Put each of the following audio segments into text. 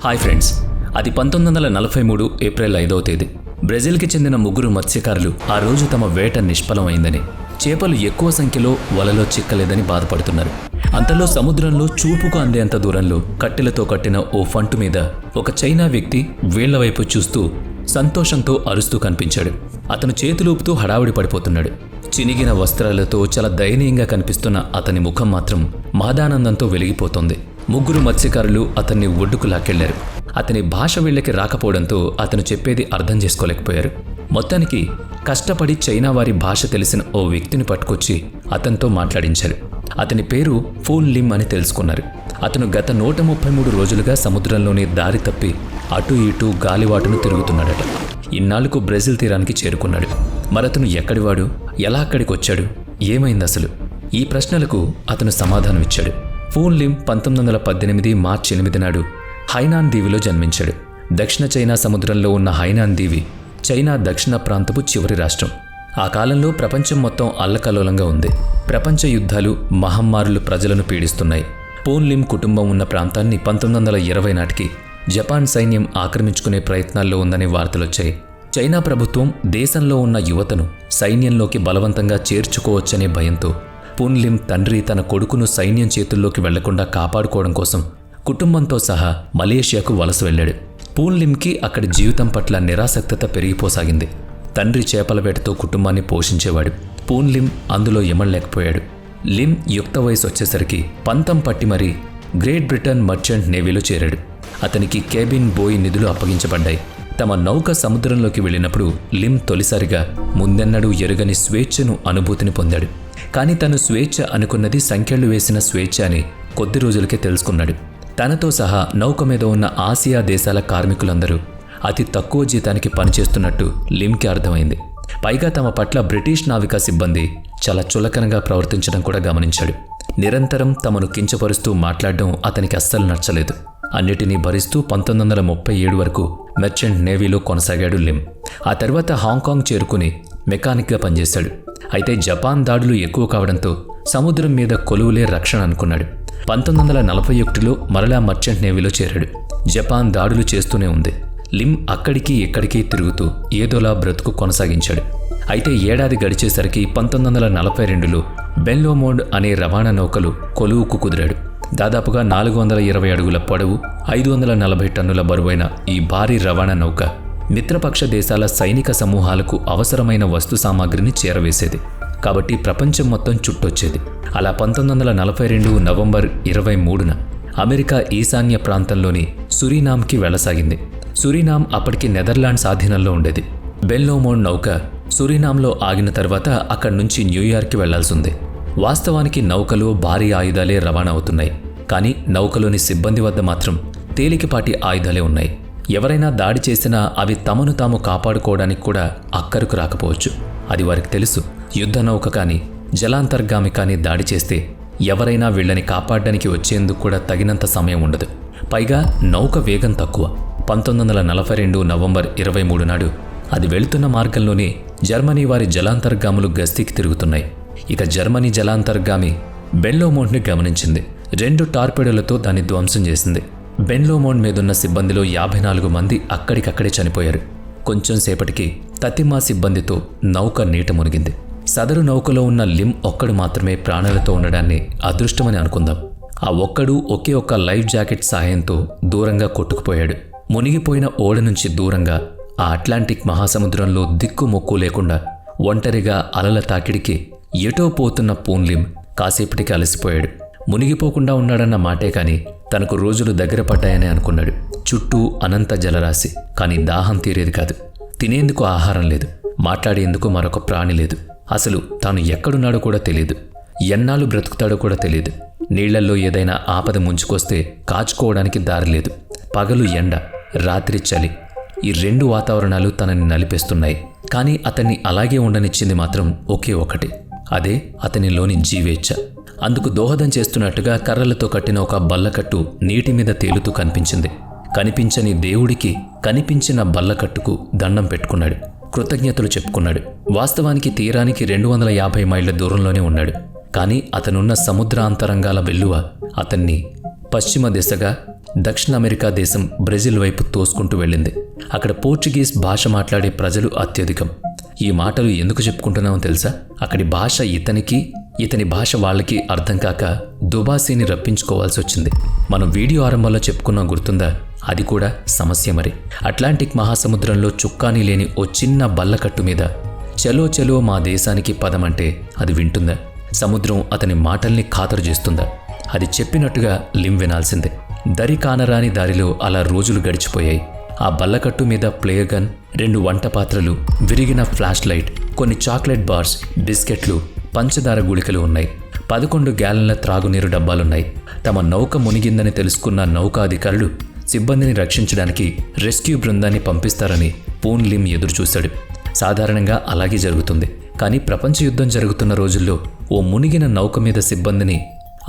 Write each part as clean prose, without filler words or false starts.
Hi friends, అది 1943 April 5వ తేదీ. బ్రెజిల్కి చెందిన ముగ్గురు మత్స్యకారులు ఆ రోజు తమ వేట నిష్ఫలమైందని, చేపలు ఎక్కువ సంఖ్యలో వలలో చిక్కలేదని బాధపడుతున్నారు. అంతలో సముద్రంలో చూపుకు అందేంత దూరంలో కట్టెలతో కట్టిన ఓ ఫంటు మీద ఒక చైనా వ్యక్తి వీళ్ల వైపు చూస్తూ సంతోషంతో అరుస్తూ కనిపించాడు. అతను చేతులూపుతూ హడావుడి పడిపోతున్నాడు. చినిగిన వస్త్రాలతో చాలా దయనీయంగా కనిపిస్తున్న అతని ముఖం మాత్రం మహదానందంతో వెలిగిపోతోంది. ముగ్గురు మత్స్యకారులు అతన్ని ఒడ్డుకు లాక్కెళ్లారు. అతని భాష వీళ్లకి రాకపోవడంతో అతను చెప్పేది అర్థం చేసుకోలేకపోయారు. మొత్తానికి కష్టపడి చైనా వారి భాష తెలిసిన ఓ వ్యక్తిని పట్టుకొచ్చి అతనితో మాట్లాడించారు. అతని పేరు ఫూన్ లిమ్ అని తెలుసుకున్నారు. అతను గత 133 రోజులుగా సముద్రంలోని దారి తప్పి అటు ఇటు గాలివాటును తిరుగుతున్నాడట. ఇన్నాళ్లకు బ్రెజిల్ తీరానికి చేరుకున్నాడు. మరతను ఎక్కడివాడు, ఎలా అక్కడికి వచ్చాడు, ఏమైంది అసలు? ఈ ప్రశ్నలకు అతను సమాధానం ఇచ్చాడు. ఫూన్ లిమ్ 1918 మార్చి 8 నాడు హైనాన్ దీవిలో జన్మించాడు. దక్షిణ చైనా సముద్రంలో ఉన్న హైనాన్ దీవి చైనా దక్షిణ ప్రాంతపు చివరి రాష్ట్రం. ఆ కాలంలో ప్రపంచం మొత్తం అల్లకల్లోలంగా ఉంది. ప్రపంచ యుద్ధాలు, మహమ్మారులు ప్రజలను పీడిస్తున్నాయి. ఫూన్ లిమ్ కుటుంబం ఉన్న ప్రాంతాన్ని 1920 నాటికి జపాన్ సైన్యం ఆక్రమించుకునే ప్రయత్నాల్లో ఉందనే వార్తలొచ్చాయి. చైనా ప్రభుత్వం దేశంలో ఉన్న యువతను సైన్యంలోకి బలవంతంగా చేర్చుకోవచ్చనే భయంతో ఫూన్ లిమ్ తండ్రి తన కొడుకును సైన్యం చేతుల్లోకి వెళ్లకుండా కాపాడుకోవడం కోసం కుటుంబంతో సహా మలేషియాకు వలస వెళ్ళాడు. ఫూన్ లిమ్కి అక్కడి జీవితం పట్ల నిరాసక్తత పెరిగిపోసాగింది. తండ్రి చేపల వేటతో కుటుంబాన్ని పోషించేవాడు. ఫూన్ లిమ్ అందులో ఎమడలేకపోయాడు. లిమ్ యుక్త వయసు వచ్చేసరికి పంతం పట్టి మరీ గ్రేట్ బ్రిటన్ మర్చెంట్ నేవీలో చేరాడు. అతనికి కేబిన్ బోయ్ నిధులు అప్పగించబడ్డాయి. తమ నౌక సముద్రంలోకి వెళ్ళినప్పుడు లిమ్ తొలిసారిగా ముందెన్నడూ ఎరుగని స్వేచ్ఛను అనుభూతిని పొందాడు. కానీ తను స్వేచ్ఛ అనుకున్నది సంఖ్యలు వేసిన స్వేచ్ఛ అని కొద్ది రోజులకే తెలుసుకున్నాడు. తనతో సహా నౌక మీద ఉన్న ఆసియా దేశాల కార్మికులందరూ అతి తక్కువ జీతానికి పనిచేస్తున్నట్టు లిమ్కి అర్థమైంది. పైగా తమ పట్ల బ్రిటిష్ నావికా సిబ్బంది చాలా చులకనగా ప్రవర్తించడం కూడా గమనించాడు. నిరంతరం తమను కించపరుస్తూ మాట్లాడడం అతనికి అస్సలు నచ్చలేదు. అన్నిటినీ భరిస్తూ 1937 వరకు మెర్చెంట్ నేవీలో కొనసాగాడు లిమ్. ఆ తర్వాత హాంకాంగ్ చేరుకుని మెకానిక్గా పనిచేశాడు. అయితే జపాన్ దాడులు ఎక్కువ కావడంతో సముద్రం మీద కొలువులే రక్షణ అనుకున్నాడు. 1941లో మరలా మర్చెంట్ నేవీలో చేరాడు. జపాన్ దాడులు చేస్తూనే ఉంది. లిమ్ అక్కడికి ఇక్కడికి తిరుగుతూ ఏదోలా బ్రతుకు కొనసాగించాడు. అయితే ఏడాది గడిచేసరికి 1942లో బెన్లోమోండ్ అనే రవాణా నౌకలు కొలువుకు కుదిరాడు. దాదాపుగా 420 అడుగుల పొడవు, 540 టన్నుల బరువైన ఈ భారీ రవాణా నౌక మిత్రపక్ష దేశాల సైనిక సమూహాలకు అవసరమైన వస్తు సామాగ్రిని చేరవేసేది. కాబట్టి ప్రపంచం మొత్తం చుట్టొచ్చేది. అలా 1942 నవంబర్ 23న అమెరికా ఈశాన్య ప్రాంతంలోని సురినామ్కి వెళ్లసాగింది. సురినామ్ అప్పటికి నెదర్లాండ్స్ ఆధీనంలో ఉండేది. బెన్లోమోండ్ నౌక సురినామ్లో ఆగిన తర్వాత అక్కడి నుంచి న్యూయార్క్కి వెళ్లాల్సింది. వాస్తవానికి నౌకలో భారీ ఆయుధాలే రవాణా అవుతున్నాయి. కానీ నౌకలోని సిబ్బంది వద్ద మాత్రం తేలికపాటి ఆయుధాలే ఉన్నాయి. ఎవరైనా దాడి చేసినా అవి తమను తాము కాపాడుకోవడానికి కూడా అక్కరకు రాకపోవచ్చు. అది వారికి తెలుసు. యుద్ధ నౌక కానీ జలాంతర్గామి కానీ దాడి చేస్తే ఎవరైనా వీళ్ళని కాపాడడానికి వచ్చేందుకు కూడా తగినంత సమయం ఉండదు. పైగా నౌక వేగం తక్కువ. 1942 నవంబర్ 23 నాడు అది వెళుతున్న మార్గంలోనే జర్మనీ వారి జలాంతర్గాములు గస్తీకి తిరుగుతున్నాయి. ఇక జర్మనీ జలాంతర్గామి బెన్లోమోండ్ని గమనించింది. 2 టార్పెడోలతో దాన్ని ధ్వంసం చేసింది. బెన్లోమోండ్ మీదున్న సిబ్బందిలో 54 మంది అక్కడికక్కడే చనిపోయారు. కొంచెం సేపటికి తతిమా సిబ్బందితో నౌక నీట మునిగింది. సదరు నౌకలో ఉన్న లిమ్ ఒక్కడు మాత్రమే ప్రాణాలతో ఉండడాన్ని అదృష్టమని అనుకుందాం. ఆ ఒక్కడు ఒకే ఒక్క లైఫ్ జాకెట్ సాయంతో దూరంగా కొట్టుకుపోయాడు. మునిగిపోయిన ఓడ నుంచి దూరంగా ఆ అట్లాంటిక్ మహాసముద్రంలో దిక్కు మొక్కు లేకుండా ఒంటరిగా అలల తాకిడికి ఎటో పోతున్న ఫూన్ లిమ్ కాసేపటికి అలసిపోయాడు. మునిగిపోకుండా ఉన్నాడన్న మాటే కాని తనకు రోజులు దగ్గర పడ్డాయని అనుకున్నాడు. చుట్టూ అనంత జలరాశి, కానీ దాహం తీరేది కాదు. తినేందుకు ఆహారం లేదు, మాట్లాడేందుకు మరొక ప్రాణి లేదు. అసలు తాను ఎక్కడున్నాడో కూడా తెలియదు. ఎన్నాళ్ళు బ్రతుకుతాడో కూడా తెలియదు. నీళ్లల్లో ఏదైనా ఆపద ముంచుకొస్తే కాచుకోవడానికి దారి లేదు. పగలు ఎండ, రాత్రి చలి, ఈ 2 వాతావరణాలు తనని నలిపేస్తున్నాయి. కానీ అతన్ని అలాగే ఉండనిచ్చింది మాత్రం ఒకే ఒకటి. అదే అతనిలోని జీవేచ్ఛ. అందుకు దోహదం చేస్తున్నట్టుగా కర్రలతో కట్టిన ఒక బల్లకట్టు నీటి మీద తేలుతూ కనిపించింది. కనిపించని దేవుడికి కనిపించిన బల్లకట్టుకు దండం పెట్టుకున్నాడు. కృతజ్ఞతలు చెప్పుకున్నాడు. వాస్తవానికి తీరానికి 250 మైళ్ళ దూరంలోనే ఉన్నాడు. కానీ అతనున్న సముద్రాంతరంగాల వెల్లువ అతన్ని పశ్చిమ దిశగా దక్షిణ అమెరికా దేశం బ్రెజిల్ వైపు తోసుకుంటూ వెళ్ళింది. అక్కడ పోర్చుగీస్ భాష మాట్లాడే ప్రజలు అత్యధికం. ఈ మాటలు ఎందుకు చెప్పుకుంటున్నామో తెలుసా? అక్కడి భాష ఇతని భాష వాళ్ళకి అర్థం కాక దుబాసీని రప్పించుకోవాల్సి వచ్చింది. మనం వీడియో ఆరంభంలో చెప్పుకున్నాం, గుర్తుందా? అది కూడా సమస్య మరి. అట్లాంటిక్ మహాసముద్రంలో చుక్కాని లేని ఓ చిన్న బల్లకట్టు మీద చలో చలో మా దేశానికి పదమంటే అది వింటుందా? సముద్రం అతని మాటల్ని ఖాతరు చేస్తుందా? అది చెప్పినట్టుగా లిమ్ వినాల్సిందే. దరి కానరాని దారిలో అలా రోజులు గడిచిపోయాయి. ఆ బల్లకట్టు మీద ప్లేయర్ గన్, 2 వంట పాత్రలు, విరిగిన ఫ్లాష్ లైట్, కొన్ని చాక్లెట్ బార్స్, బిస్కెట్లు, పంచదార గుళికలు ఉన్నాయి. 11 గ్యాలన్ల త్రాగునీరు డబ్బాలున్నాయి. తమ నౌక మునిగిందని తెలుసుకున్న నౌకాధికారులు సిబ్బందిని రక్షించడానికి రెస్క్యూ బృందాన్ని పంపిస్తారని పూన్ లిమ్ ఎదురుచూశాడు. సాధారణంగా అలాగే జరుగుతుంది. కానీ ప్రపంచ యుద్ధం జరుగుతున్న రోజుల్లో ఓ మునిగిన నౌక మీద సిబ్బందిని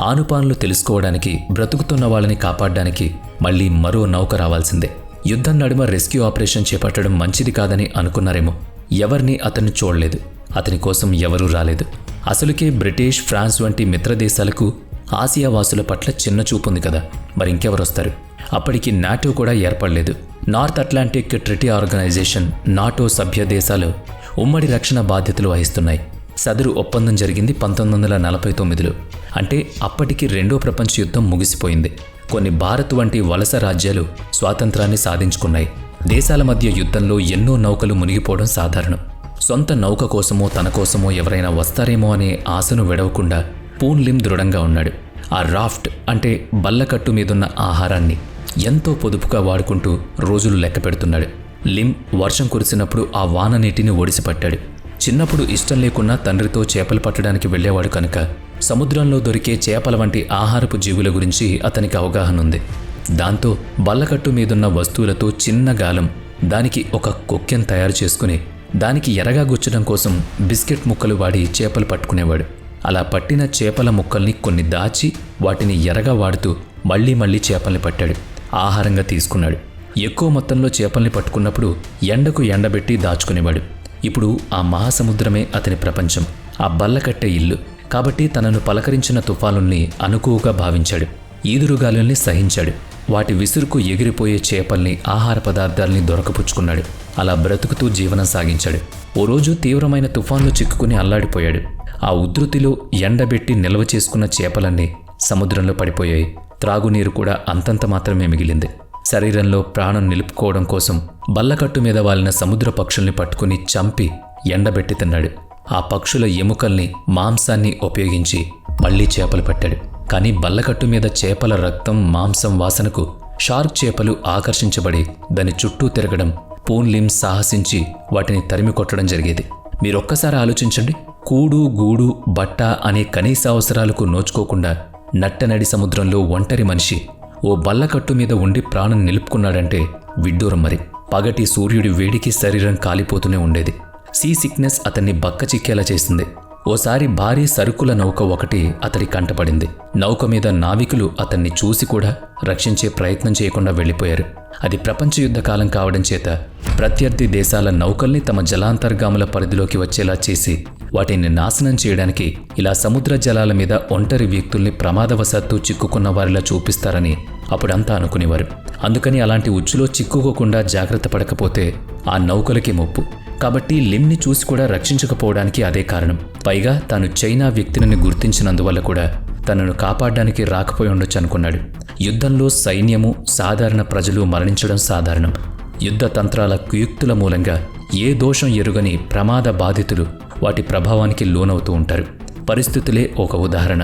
ఆనుపానులు తెలుసుకోవడానికి, బ్రతుకుతున్న వాళ్ళని కాపాడడానికి మళ్లీ మరో నౌక రావాల్సిందే. యుద్ధం నడుమ రెస్క్యూ ఆపరేషన్ చేపట్టడం మంచిది కాదని అనుకున్నారేమో. ఎవరిని అతన్ని చూడలేదు. అతని కోసం ఎవరూ రాలేదు. అసలుకే బ్రిటిష్, ఫ్రాన్స్ వంటి మిత్రదేశాలకు ఆసియా వాసుల పట్ల చిన్న చూపుంది కదా, మరి ఇంకెవరొస్తారు? అప్పటికి నాటో కూడా ఏర్పడలేదు. North Atlantic treaty organization, NATO సభ్య దేశాలు ఉమ్మడి రక్షణ బాధ్యతలు వహిస్తున్నాయి. సదరు ఒప్పందం జరిగింది 1949లో. అంటే అప్పటికి 2వ ప్రపంచ యుద్ధం ముగిసిపోయింది. కొన్ని భారత్ వంటి వలస రాజ్యాలు స్వాతంత్రాన్ని సాధించుకున్నాయి. దేశాల మధ్య యుద్ధంలో ఎన్నో నౌకలు మునిగిపోవడం సాధారణం. సొంత నౌక కోసమో తన కోసమో ఎవరైనా వస్తారేమో అనే ఆశను విడవకుండా పూన్ లిమ్ దృఢంగా ఉన్నాడు. ఆ రాఫ్ట్ అంటే బల్లకట్టు మీదున్న ఆహారాన్ని ఎంతో పొదుపుగా వాడుకుంటూ రోజులు లెక్క పెడుతున్నాడు. లిమ్ వర్షం కురిసినప్పుడు ఆ వాన నీటిని ఒడిసిపట్టాడు. చిన్నప్పుడు ఇష్టం లేకున్నా తండ్రితో చేపలు పట్టడానికి వెళ్లేవాడు కనుక సముద్రంలో దొరికే చేపల వంటి ఆహారపు జీవుల గురించి అతనికి అవగాహన ఉంది. దాంతో బల్లకట్టు మీదున్న వస్తువులతో చిన్న గాలం, దానికి ఒక కొక్కెం తయారు చేసుకుని దానికి ఎరగా గుచ్చడం కోసం బిస్కెట్ ముక్కలు వాడి చేపలు పట్టుకునేవాడు. అలా పట్టిన చేపల ముక్కల్ని కొన్ని దాచి వాటిని ఎరగా వాడుతూ మళ్లీ చేపల్ని పట్టాడు. ఆహారంగా తీసుకున్నాడు. ఎక్కువ మొత్తంలో చేపల్ని పట్టుకున్నప్పుడు ఎండకు ఎండబెట్టి దాచుకునేవాడు. ఇప్పుడు ఆ మహాసముద్రమే అతని ప్రపంచం, ఆ బల్లకట్టే ఇల్లు. కాబట్టి తనను పలకరించిన తుఫానుల్ని అనుకువగా భావించాడు. ఈదురుగాలుల్ని సహించాడు. వాటి విసురుకు ఎగిరిపోయే చేపల్ని, ఆహార పదార్థాల్ని దొరకపుచ్చుకున్నాడు. అలా బ్రతుకుతూ జీవనం సాగించాడు. ఓ రోజు తీవ్రమైన తుఫాన్లు చిక్కుకుని అల్లాడిపోయాడు. ఆ ఉధృతిలో ఎండబెట్టి నిల్వ చేసుకున్న చేపలన్నీ సముద్రంలో పడిపోయాయి. త్రాగునీరు కూడా అంతంత మాత్రమే మిగిలింది. శరీరంలో ప్రాణం నిలుపుకోవడం కోసం బల్లకట్టు మీద వాలిన సముద్ర పక్షుల్ని పట్టుకుని చంపి ఎండబెట్టి తిన్నాడు. ఆ పక్షుల ఎముకల్ని, మాంసాన్ని ఉపయోగించి మళ్లీ చేపలు పట్టాడు. కానీ బల్లకట్టు మీద చేపల రక్తం, మాంసం వాసనకు షార్క్ చేపలు ఆకర్షించబడి దాని చుట్టూ తిరగడం, పూన్ లిమ్ సాహసించి వాటిని తరిమి కొట్టడం జరిగేది. మీరొక్కసారి ఆలోచించండి. కూడు, గూడు, బట్ట అనే కనీస అవసరాలకు నోచుకోకుండా నట్టనడి సముద్రంలో ఒంటరి మనిషి ఓ బల్లకట్టు మీద ఉండి ప్రాణం నిలుపుకున్నాడంటే విడ్డూరం మరి. పగటి సూర్యుడి వేడికి శరీరం కాలిపోతూనే ఉండేది. సీ సిక్నెస్ అతన్ని బక్కచిక్కేలా చేసింది. ఓసారి భారీ సరుకుల నౌక ఒకటి అతడి కంటపడింది. నౌక మీద నావికులు అతన్ని చూసి కూడా రక్షించే ప్రయత్నం చేయకుండా వెళ్లిపోయారు. అది ప్రపంచ యుద్ధ కాలం కావడం చేత ప్రత్యర్థి దేశాల నౌకల్ని తమ జలాంతర్గాముల పరిధిలోకి వచ్చేలా చేసి వాటిని నాశనం చేయడానికి ఇలా సముద్ర జలాల మీద ఒంటరి వ్యక్తుల్ని ప్రమాదవశాత్తు చిక్కుకున్న వారిలా చూపిస్తారని అప్పుడంతా అనుకునేవారు. అందుకని అలాంటి ఉచ్చులో చిక్కుకోకుండా జాగ్రత్త పడకపోతే ఆ నౌకలకి ముప్పు. కాబట్టి లిమ్ని చూసి కూడా రక్షించకపోవడానికి అదే కారణం. పైగా తాను చైనా వ్యక్తిని గుర్తించినందువల్ల కూడా తనను కాపాడడానికి రాకపోయి ఉండొచ్చు అనుకున్నాడు. యుద్ధంలో సైన్యము, సాధారణ ప్రజలు మరణించడం సాధారణం. యుద్ధ తంత్రాల కుయుక్తుల మూలంగా ఏ దోషం ఎరుగని ప్రమాద బాధితులు వాటి ప్రభావానికి లోనవుతూ ఉంటారు. పరిస్థితులే ఒక ఉదాహరణ.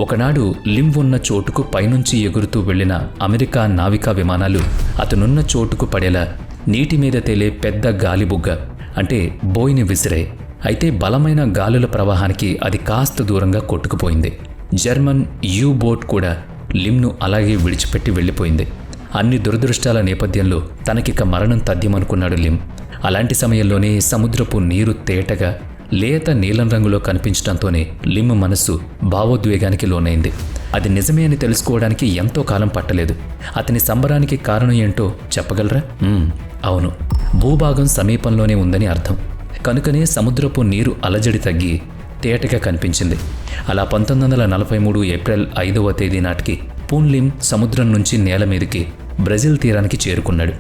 ఒకనాడు లిమ్ ఉన్న చోటుకు పైనుంచి ఎగురుతూ వెళ్లిన అమెరికా నావికా విమానాలు అతనున్న చోటుకు పడేలా నీటి మీద తేలే పెద్ద గాలిబుగ్గ అంటే బోయిని విసిరాయి. అయితే బలమైన గాలుల ప్రవాహానికి అది కాస్త దూరంగా కొట్టుకుపోయింది. జర్మన్ యూ బోట్ కూడా లిమ్ను అలాగే విడిచిపెట్టి వెళ్ళిపోయింది. అన్ని దురదృష్టాల నేపథ్యంలో తనకిక మరణం తథ్యమనుకున్నాడు లిమ్. అలాంటి సమయంలోనే సముద్రపు నీరు తేటగా లేత నీలం రంగులో కనిపించడంతోనే లిమ్ మనస్సు భావోద్వేగానికి లోనైంది. అది నిజమే అని తెలుసుకోవడానికి ఎంతో కాలం పట్టలేదు. అతని సంబరానికి కారణం ఏంటో చెప్పగలరా? అవును, భూభాగం సమీపంలోనే ఉందని అర్థం. కనుకనే సముద్రపు నీరు అలజడి తగ్గి తేటగా కనిపించింది. అలా 1943 ఏప్రిల్ 5వ తేదీ నాటికి పూన్ లిమ్ సముద్రం నుంచి నేల మీదకి బ్రెజిల్ తీరానికి చేరుకున్నాడు.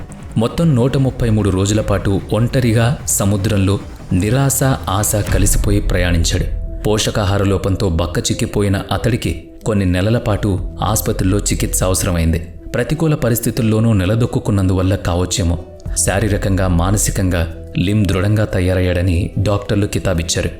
మొత్తం 133 రోజుల పాటు ఒంటరిగా సముద్రంలో నిరాశ ఆశ కలిసిపోయి ప్రయాణించాడు. పోషకాహార లోపంతో బక్కచిక్కిపోయిన అతడికి కొన్ని నెలల పాటు ఆసుపత్రిలో చికిత్స అవసరమైంది. ప్రతికూల పరిస్థితుల్లోనూ నిలదొక్కున్నందువల్ల కావచ్చేమో శారీరకంగా మానసికంగా లిమ్ దృఢంగా తయారయ్యాడని డాక్టర్లు కితాబిచ్చారు.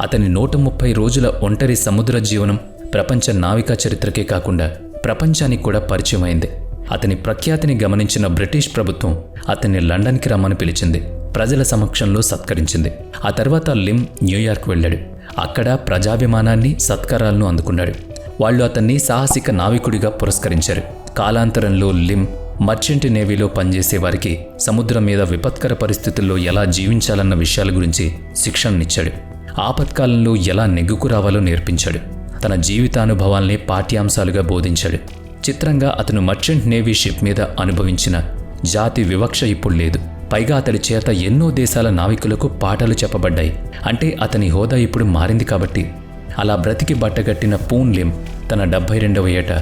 అతని 130 రోజుల ఒంటరి సముద్ర జీవనం ప్రపంచ నావికా చరిత్రకే కాకుండా ప్రపంచానికి కూడా పరిచయమైంది. అతని ప్రఖ్యాతిని గమనించిన బ్రిటిష్ ప్రభుత్వం అతన్ని లండన్కి రమ్మని పిలిచింది. ప్రజల సమక్షంలో సత్కరించింది. ఆ తర్వాత లిమ్ న్యూయార్క్ వెళ్ళాడు. అక్కడ ప్రజాభిమానాన్ని సత్కారాలను అందుకున్నాడు. వాళ్ళు అతన్ని సాహసిక నావికుడిగా పురస్కరించారు. కాలాంతరంలో లిమ్ మర్చెంట్ నేవీలో పనిచేసే వారికి సముద్రం మీద విపత్కర పరిస్థితుల్లో ఎలా జీవించాలన్న విషయాల గురించి శిక్షణనిచ్చాడు. ఆపత్కాలంలో ఎలా నెగ్గుకు రావాలో నేర్పించాడు. తన జీవితానుభవాల్ని పాఠ్యాంశాలుగా బోధించాడు. చిత్రంగా అతను మర్చెంట్ నేవీ షిప్ మీద అనుభవించిన జాతి వివక్ష ఇప్పుడు లేదు. పైగా అతడి చేత ఎన్నో దేశాల నావికులకు పాఠాలు చెప్పబడ్డాయి. అంటే అతని హోదా ఇప్పుడు మారింది కాబట్టి. అలా బ్రతికి బట్టగట్టిన పూన్ లిమ్ తన 72వ ఏట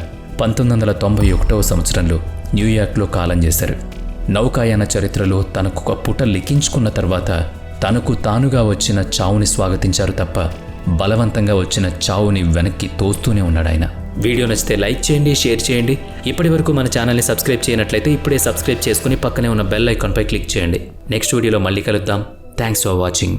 1991వ సంవత్సరంలో న్యూయార్క్లో కాలం చేశారు. నౌకాయాన చరిత్రలో తనకొక పుట లిఖించుకున్న తర్వాత తనకు తానుగా వచ్చిన చావుని స్వాగతించారు తప్ప బలవంతంగా వచ్చిన చావుని వెనక్కి తోస్తూనే ఉన్నాడు ఆయన. వీడియో నచ్చితే లైక్ చేయండి, షేర్ చేయండి. ఇప్పటి వరకు మన ఛానల్ని సబ్స్క్రైబ్ చేయనట్లయితే ఇప్పుడే సబ్స్క్రైబ్ చేసుకుని పక్కనే ఉన్న బెల్ ఐకాన్పై క్లిక్ చేయండి. నెక్స్ట్ వీడియోలో మళ్ళీ కలుద్దాం. Thanks for watching.